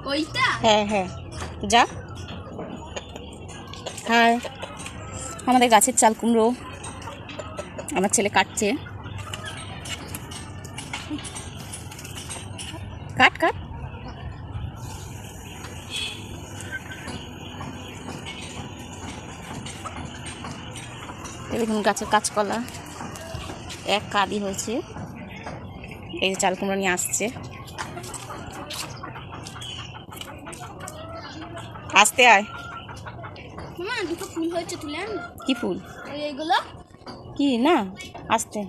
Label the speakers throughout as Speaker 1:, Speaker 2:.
Speaker 1: ওইটা?
Speaker 2: হ্যাঁ হ্যাঁ, যা। হ্যাঁ, আমাদের গাছের চাল কুমড়ো আমার ছেলে কাটছে। কাট কাট। দেখুন গাছের কাঁচকলা এক কাঁদি হয়েছে। এই যে চাল কুমড়ো নিয়ে আসছে। আসতে আয়।
Speaker 1: মা দুটো ফুল হয়েছে, তুলে আন।
Speaker 2: কি ফুল?
Speaker 1: এইগুলো
Speaker 2: কি না, আসতে।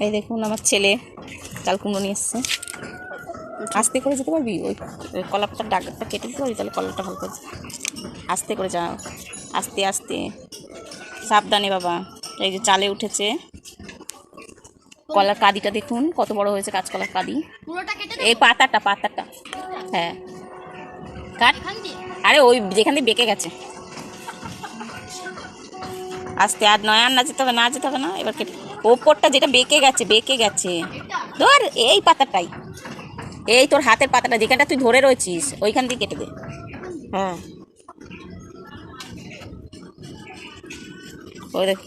Speaker 2: এই দেখুন আমার ছেলে চাল কুমড়ো নিয়ে এসছে। আস্তে করে যেতে পারবি? ওই কলাপাতার ডাগটা কেটে দিতে পারবি, তাহলে কলাটা ভালো করে। আস্তে করে যাও, আস্তে আস্তে, সাবধানে বাবা। এই যে চালে উঠেছে। কলার কাদিটা দেখুন কত বড় হয়েছে, কাঁচকলার কাদি। এই পাতাটা পাতাটা, হ্যাঁ কাট। আরে ওই যেখান দিয়ে বেঁকে গেছে। আস্তে, আর নয়, আর না যেতে হবে, না যেতে হবে না। এবার কেটে ওপরটা যেটা বেঁকে গেছে, বেঁকে গেছে। ধর এই পাতাটাই, এই তোর হাতের পাতাটা যেখানটা তুই ধরে রয়েছিস ওইখান দিয়ে কেটে দে। হ্যাঁ, ওই দেখ।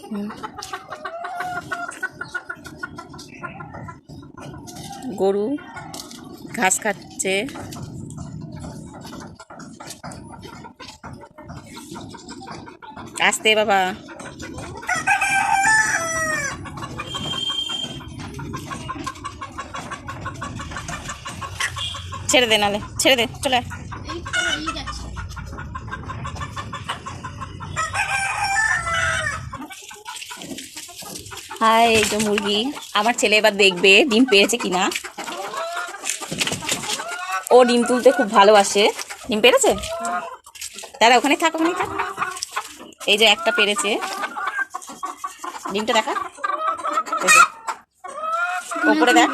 Speaker 2: গরু ঘাস খাচ্ছে। আসতে বাবা। ছেড়ে দে, নালে ছেড়ে দে, চলে। হাই, এই যে মুরগি। আমার ছেলে এবার দেখবে ডিম পেড়েছে কিনা। ও ডিম তুলতে খুব ভালোবাসে। ডিম পেড়েছে? দাদা ওখানে থাক, ওখানে থাক। এই যে একটা পেড়েছে, ডিমটা দেখা। ওপরে দেখ,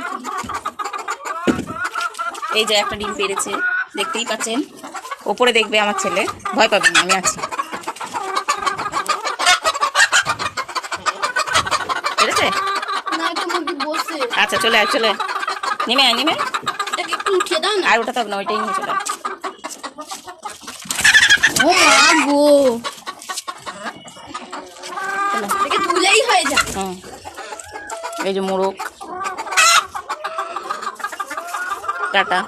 Speaker 2: এই যে একটা ডিম পেড়েছে, দেখতেই পাচ্ছেন। ওপরে দেখবে আমার ছেলে, ভয় পাবে না, আমি আছি। পেড়েছে? আচ্ছা চলে আয়, চলে নেমে আয়, নেমে। আর ওটা থাক না, ওইটাই নিয়ে চলে।
Speaker 1: ও মা গো, তুলেই হয়ে যায়।
Speaker 2: এই যে মোরগ, টাটা।